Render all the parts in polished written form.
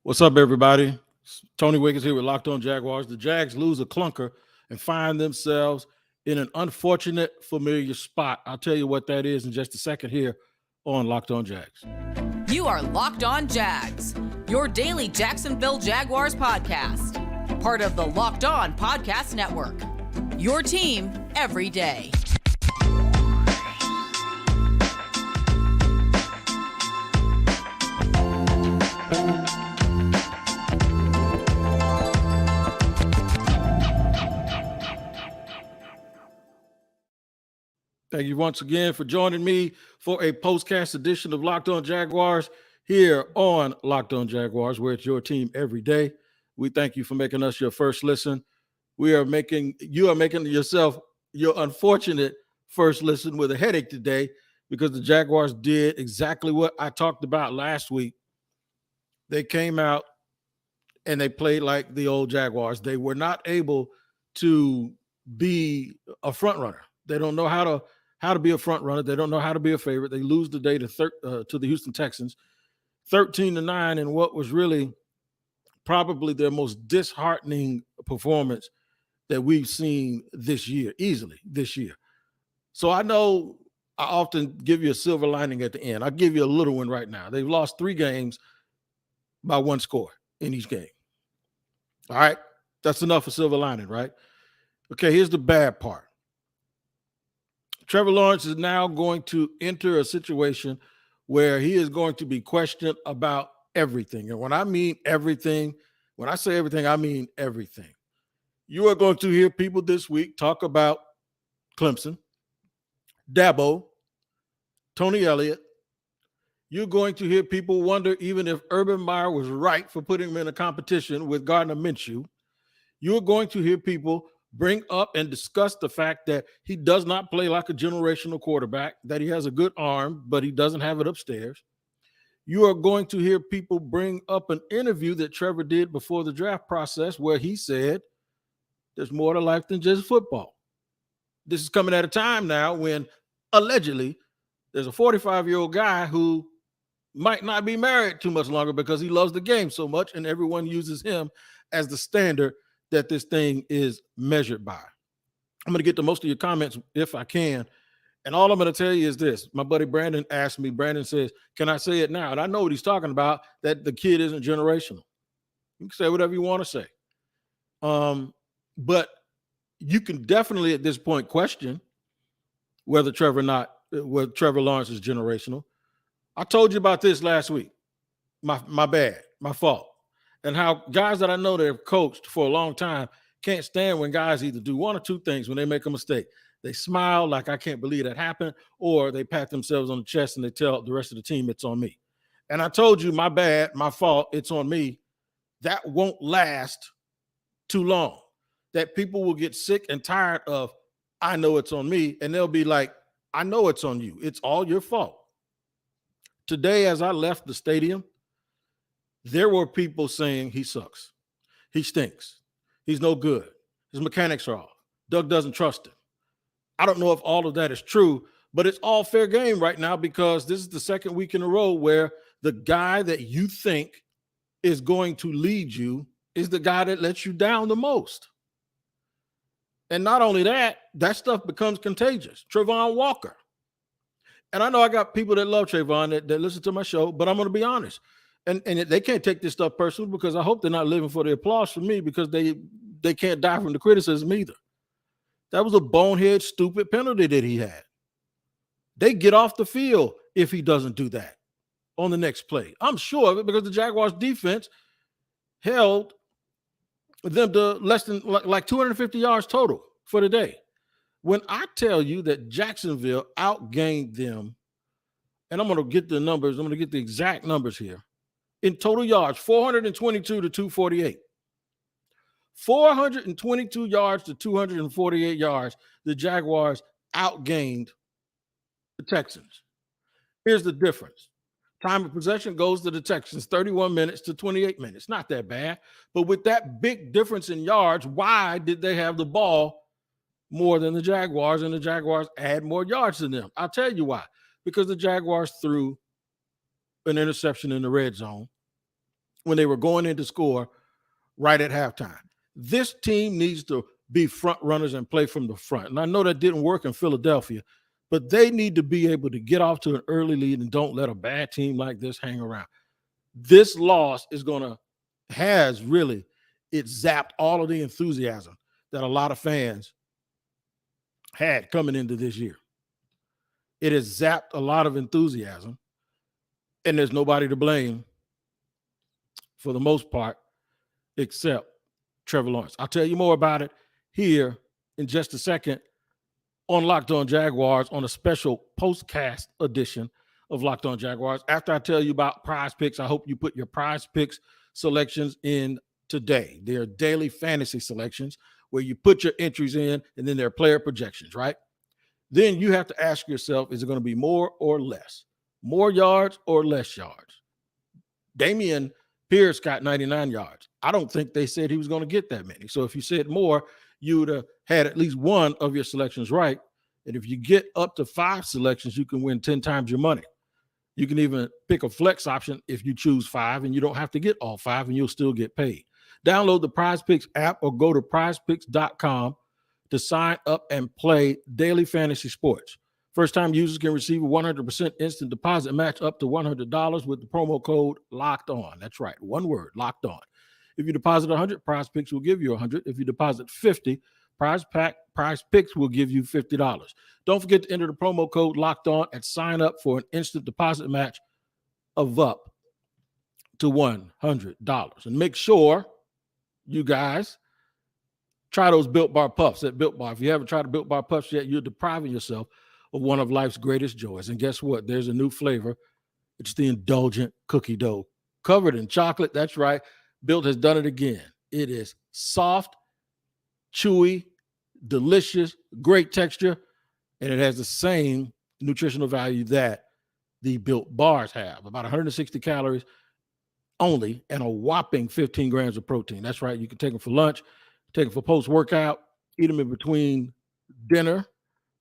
What's up, everybody? Tony Wiggins here with Locked On Jaguars. The Jags lose a clunker and find themselves in an unfortunate, familiar spot. I'll tell you what that is in just a second here on Locked On Jags. You are Locked On Jags, your daily Jacksonville Jaguars podcast. Part of the Locked On Podcast Network, your team every day. Thank you once again for joining me for a postcast edition of Locked On Jaguars here on Locked On Jaguars, where it's your team every day. We thank you for making us your first listen. You are making yourself your unfortunate first listen with a headache today because the Jaguars did exactly what I talked about last week. They came out and they played like the old Jaguars. They were not able to be a front runner. They don't know how to be a front runner. They don't know how to be a favorite. They lose the day to the Houston Texans, 13-9, in what was really probably their most disheartening performance that we've seen this year, easily this year. So I know I often give you a silver lining at the end. I'll give you a little one right now. They've lost 3 games by 1 score in each game. All right, that's enough for silver lining, right? Okay, here's the bad part. Trevor Lawrence is now going to enter a situation where he is going to be questioned about everything. And when I mean everything, when I say everything, I mean everything. You are going to hear people this week talk about Clemson, Dabo, Tony Elliott. You're going to hear people wonder even if Urban Meyer was right for putting him in a competition with Gardner Minshew. You're going to hear people bring up and discuss the fact that he does not play like a generational quarterback, that he has a good arm, but he doesn't have it upstairs. You are going to hear people bring up an interview that Trevor did before the draft process where he said there's more to life than just football. This is coming at a time now when allegedly there's a 45-year-old guy who might not be married too much longer because he loves the game so much, and everyone uses him as the standard that this thing is measured by. I'm going to get to most of your comments if I can. And all I'm going to tell you is this. My buddy Brandon asked me, Brandon says, can I say it now? And I know what he's talking about, that the kid isn't generational. You can say whatever you want to say. But you can definitely at this point question whether Trevor Lawrence is generational. I told you about this last week. My bad, my fault. And how guys that I know that have coached for a long time can't stand when guys either do one or two things when they make a mistake. They smile like, I can't believe that happened, or they pat themselves on the chest and they tell the rest of the team it's on me. And I told you, my bad, my fault, it's on me. That won't last too long. That people will get sick and tired of, I know it's on me, and they'll be like, I know it's on you. It's all your fault. Today, as I left the stadium, there were people saying he sucks. He stinks. He's no good. His mechanics are off. Doug doesn't trust him. I don't know if all of that is true, but it's all fair game right now because this is the second week in a row where the guy that you think is going to lead you is the guy that lets you down the most. And not only that, that stuff becomes contagious. Trevon Walker. And I know I got people that love Trevon that listen to my show, but I'm going to be honest. And they can't take this stuff personal because I hope they're not living for the applause from me because they can't die from the criticism either. That was a bonehead, stupid penalty that he had. They get off the field if he doesn't do that on the next play. I'm sure of it because the Jaguars defense held them to less than like 250 yards total for the day. When I tell you that Jacksonville outgained them, and I'm going to get the numbers, I'm going to get the exact numbers here. In total yards, 422 to 248. 422 yards to 248 yards, the Jaguars outgained the Texans. Here's the difference. Time of possession goes to the Texans, 31 minutes to 28 minutes. Not that bad. But with that big difference in yards, why did they have the ball more than the Jaguars and the Jaguars add more yards than them? I'll tell you why. Because the Jaguars threw an interception in the red zone when they were going in to score right at halftime. This team needs to be front runners and play from the front. And I know that didn't work in Philadelphia, but they need to be able to get off to an early lead and don't let a bad team like this hang around. This loss it zapped all of the enthusiasm that a lot of fans had coming into this year. It has zapped a lot of enthusiasm, and there's nobody to blame for the most part except Trevor Lawrence. I'll tell you more about it here in just a second on Locked On Jaguars on a special postcast edition of Locked On Jaguars. After I tell you about Prize Picks, I hope you put your Prize Picks selections in today. They're daily fantasy selections where you put your entries in and then there are player projections, right? Then you have to ask yourself, is it going to be more or less? More yards or less yards? Damian Pierce got 99 yards. I don't think they said he was going to get that many. So if you said more, you would have had at least one of your selections right. And if you get up to 5 selections, you can win 10 times your money. You can even pick a flex option if you choose 5, and you don't have to get all 5, and you'll still get paid. Download the Prize Picks app or go to prizepicks.com to sign up and play daily fantasy sports. First-time users can receive a 100% instant deposit match up to $100 with the promo code Locked On. That's right, one word, Locked On. If you deposit 100, Prize Picks will give you 100. If you deposit 50, Prize Picks will give you $50. Don't forget to enter the promo code Locked On and sign up for an instant deposit match of up to $100. And make sure you guys try those Built Bar Puffs at Built Bar. If you haven't tried the Built Bar Puffs yet, you're depriving yourself of one of life's greatest joys. And guess what? There's a new flavor. It's the indulgent cookie dough covered in chocolate. That's right. Built has done it again. It is soft, chewy, delicious, great texture, and it has the same nutritional value that the Built Bars have. About 160 calories only and a whopping 15 grams of protein. That's right. You can take them for lunch, take them for post-workout, eat them in between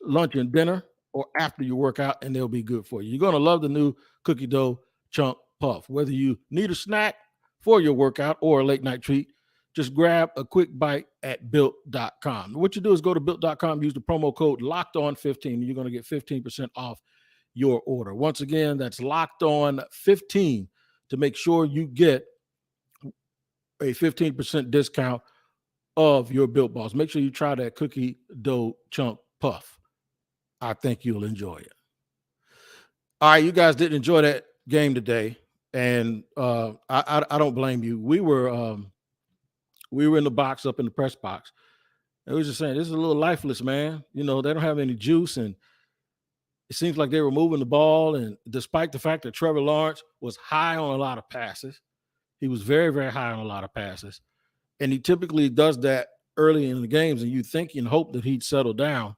lunch and dinner, or after you work out, and they'll be good for you. You're going to love the new cookie dough chunk puff. Whether you need a snack for your workout or a late night treat, just grab a quick bite at built.com. What you do is go to built.com, use the promo code LOCKEDON15, and you're going to get 15% off your order. Once again, that's LOCKEDON15 to make sure you get a 15% discount of your Built Bars. Make sure you try that cookie dough chunk puff. I think you'll enjoy it. All right, you guys didn't enjoy that game today, and I don't blame you. We were in the box, up in the press box. It was just saying, this is a little lifeless, man. You know, they don't have any juice, and it seems like they were moving the ball. And despite the fact that Trevor Lawrence was high on a lot of passes, he was very, very high on a lot of passes. And he typically does that early in the games, and you think and hope that he'd settle down.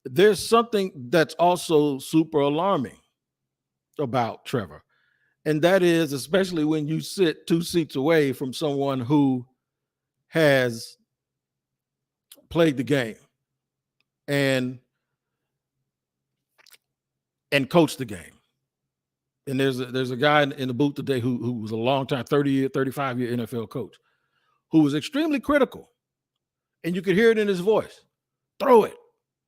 There's something that's also super alarming about Trevor. And that is, especially when you sit 2 seats away from someone who has played the game and coached the game. And there's a guy in the booth today who was a long time, 30-year, 35-year NFL coach, who was extremely critical. And you could hear it in his voice. Throw it.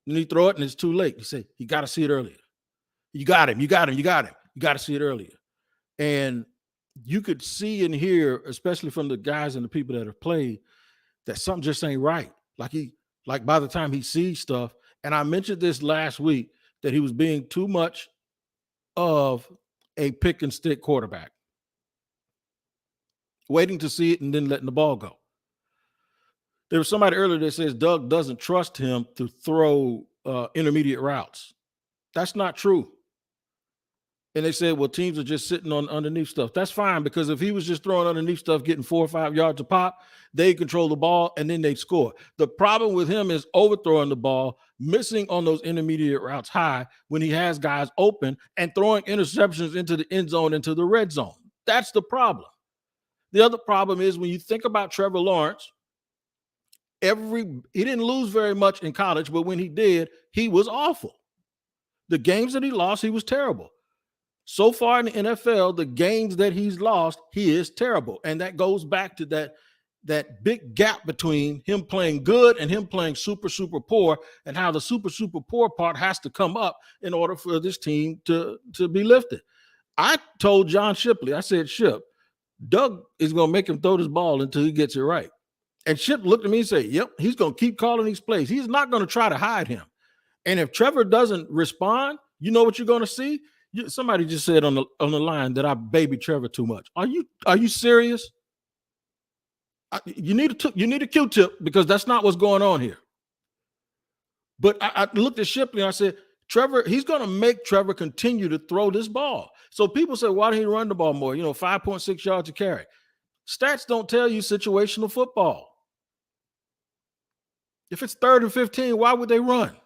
And he throw it, and it's too late. He said, you got to see it earlier. You got him. You got to see it earlier. And you could see and hear, especially from the guys and the people that have played, that something just ain't right. Like by the time he sees stuff, and I mentioned this last week, that he was being too much of a pick and stick quarterback, waiting to see it and then letting the ball go. There was somebody earlier that says Doug doesn't trust him to throw intermediate routes. That's not true. And they said, well, teams are just sitting on underneath stuff. That's fine, because if he was just throwing underneath stuff, getting 4 or 5 yards a pop, they control the ball and then they score. The problem with him is overthrowing the ball, missing on those intermediate routes high when he has guys open, and throwing interceptions into the end zone, into the red zone. That's the problem. The other problem is when you think about Trevor Lawrence, he didn't lose very much in college, but when he did, he was awful. The games that he lost, he was terrible. So far in the NFL, the games that he's lost, he is terrible. And that goes back to that big gap between him playing good and him playing super, super poor, and how the super, super poor part has to come up in order for this team to be lifted. I told John Shipley, I said, Ship, Doug is going to make him throw this ball until he gets it right. And Ship looked at me and said, yep, he's going to keep calling these plays. He's not going to try to hide him. And if Trevor doesn't respond, you know what you're going to see? Somebody just said on the line that I baby Trevor too much. Are you serious? You need a Q-tip, because that's not what's going on here. But I looked at Shipley and I said, Trevor, he's going to make Trevor continue to throw this ball. So people say, why didn't he run the ball more? 5.6 yards a carry. Stats don't tell you situational football. If it's 3rd and 15, why would they run?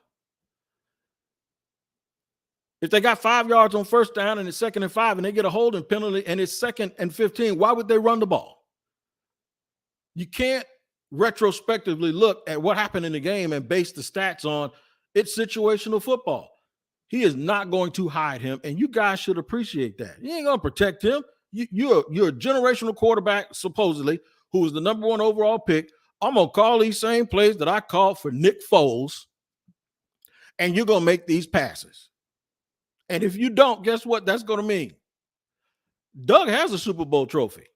If they got 5 yards on first down and it's 2nd and 5 and they get a holding penalty and it's 2nd and 15, why would they run the ball? You can't retrospectively look at what happened in the game and base the stats on it's situational football. He is not going to hide him, and you guys should appreciate that. You ain't going to protect him. You're a generational quarterback, supposedly, who was the number 1 overall pick. I'm going to call these same plays that I called for Nick Foles, and you're going to make these passes. And if you don't, guess what that's going to mean? Doug has a Super Bowl trophy.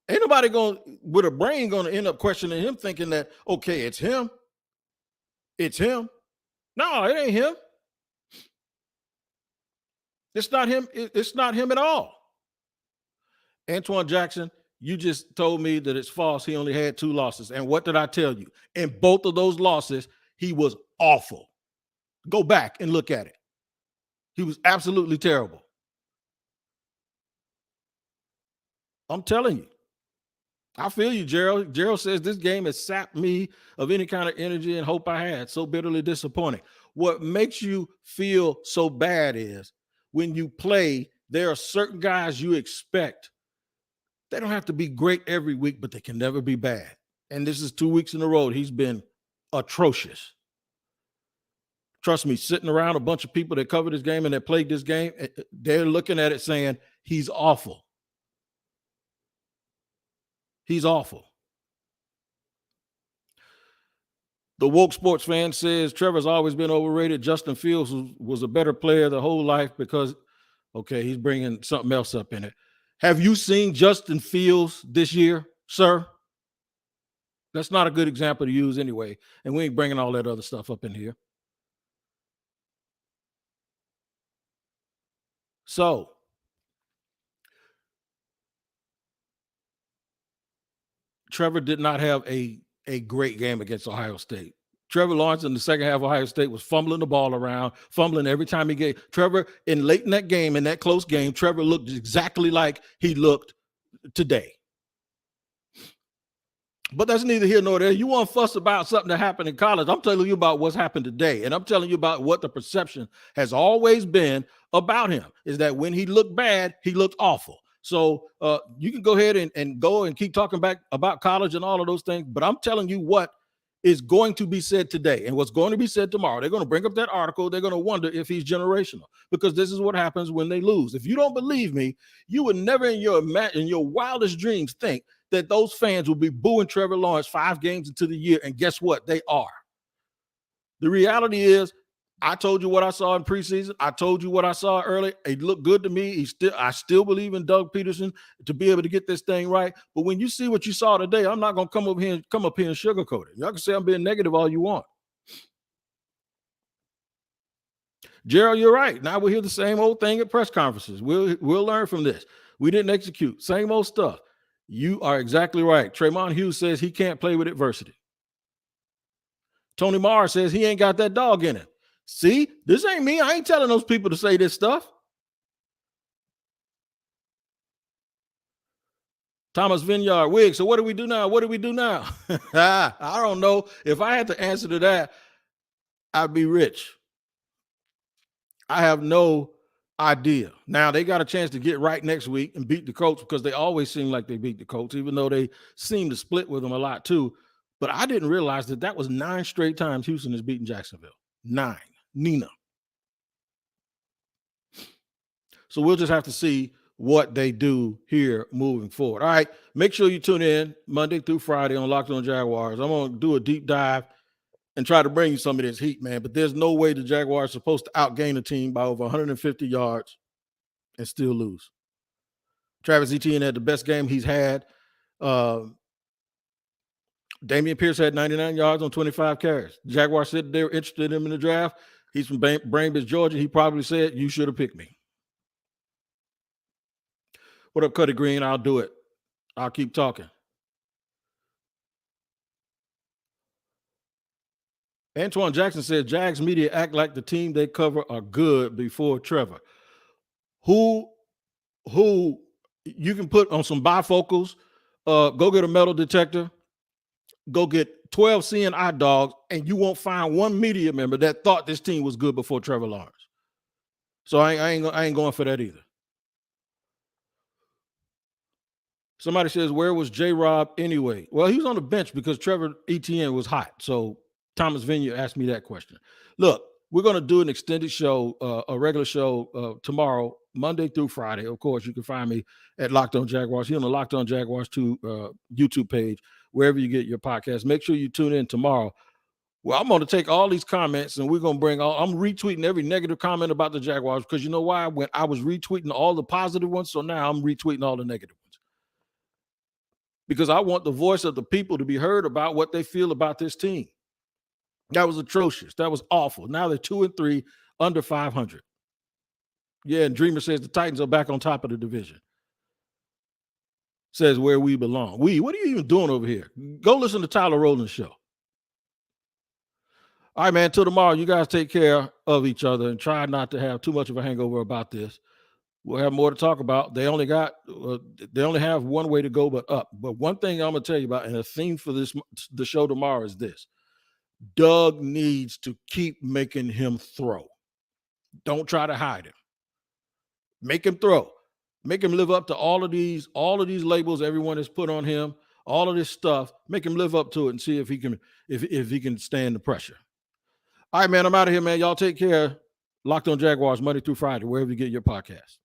Ain't nobody with a brain going to end up questioning him, thinking that, okay, it's him. It's him. No, it ain't him. It's not him. It's not him at all. Antoine Jackson, you just told me that it's false. He only had 2 losses. And what did I tell you? In both of those losses, he was awful. Go back and look at it. He was absolutely terrible. I'm telling you. I feel you, Gerald. Gerald says this game has sapped me of any kind of energy and hope I had. So bitterly disappointing. What makes you feel so bad is when you play, there are certain guys you expect. They don't have to be great every week, but they can never be bad. And this is 2 weeks in a row. He's been atrocious. Trust me, sitting around a bunch of people that covered this game and that played this game, they're looking at it saying, he's awful. He's awful. The woke sports fan says Trevor's always been overrated. Justin Fields was a better player the whole life because, okay, he's bringing something else up in it. Have you seen Justin Fields this year, sir? That's not a good example to use anyway. And we ain't bringing all that other stuff up in here. So, Trevor did not have a great game against Ohio State. Trevor Lawrence in the second half of Ohio State was fumbling the ball around, fumbling every time he gave. Trevor, late in that game, in that close game, Trevor looked exactly like he looked today. But that's neither here nor there. You want to fuss about something that happened in college. I'm telling you about what's happened today. And I'm telling you about what the perception has always been about him, is that when he looked bad, he looked awful. So you can go ahead and go and keep talking back about college and all of those things. But I'm telling you what is going to be said today and what's going to be said tomorrow. They're going to bring up that article. They're going to wonder if he's generational, because this is what happens when they lose. If you don't believe me, you would never in your wildest dreams think that those fans will be booing Trevor Lawrence 5 games into the year. And guess what? They are. The reality is, I told you what I saw in preseason. I told you what I saw early. It looked good to me. I still believe in Doug Peterson to be able to get this thing right. But when you see what you saw today, I'm not going to come up here and sugarcoat it. Y'all can say I'm being negative all you want. Gerald, you're right. Now we'll hear the same old thing at press conferences. We'll learn from this. We didn't execute. Same old stuff. You are exactly right. Tremont Hughes says he can't play with adversity. Tony Marr says he ain't got that dog in him. See, this ain't me. I ain't telling those people to say this stuff. Thomas Vineyard, Wig, so what do we do now? What do we do now? I don't know. If I had to answer to that, I'd be rich. I have no idea. Now, they got a chance to get right next week and beat the Colts, because they always seem like they beat the Colts, even though they seem to split with them a lot too. But I didn't realize that was 9 straight times Houston has beaten Jacksonville. 9. Nina. So we'll just have to see what they do here moving forward. All right. Make sure you tune in Monday through Friday on Locked On Jaguars. I'm going to do a deep dive and try to bring you some of this heat, man. But there's no way the Jaguars are supposed to outgain a team by over 150 yards and still lose. Travis Etienne had the best game he's had. Damian Pierce had 99 yards on 25 carries. The Jaguars said they were interested in him in the draft. He's from Bainbridge, Georgia. He probably said, you should have picked me. What up, Cuddy Green? I'll do it. I'll keep talking. Antoine Jackson said, Jags media act like the team they cover are good before Trevor. Who you can put on some bifocals, go get a metal detector, go get 12 CNI dogs, and you won't find one media member that thought this team was good before Trevor Lawrence. So I ain't going for that either. Somebody says, where was J-Rob anyway? Well, he was on the bench because Trevor Etienne was hot. So Thomas Venue asked me that question. Look, we're going to do an extended show, a regular show tomorrow, Monday through Friday. Of course, you can find me at Locked On Jaguars, here on the Locked On Jaguars 2 YouTube page, wherever you get your podcast. Make sure you tune in tomorrow. Well, I'm going to take all these comments and we're going to bring I'm retweeting every negative comment about the Jaguars because you know why? When I was retweeting all the positive ones, so now I'm retweeting all the negative ones. Because I want the voice of the people to be heard about what they feel about this team. That was atrocious. That was awful. Now they're 2-3, under 500. Yeah, and Dreamer says the Titans are back on top of the division. Says where we belong. What are you even doing over here? Go listen to Tyler Rowland's show. All right, man, till tomorrow, you guys take care of each other and try not to have too much of a hangover about this. We'll have more to talk about. They only have one way to go but up. But one thing I'm going to tell you about, and a theme for the show tomorrow is this. Doug needs to keep making him throw. Don't try to hide him. Make him throw. Make him live up to all of these labels everyone has put on him, all of this stuff. Make him live up to it and see if he can stand the pressure. All right, man, I'm out of here, man. Y'all take care. Locked On Jaguars, Monday through Friday, wherever you get your podcast.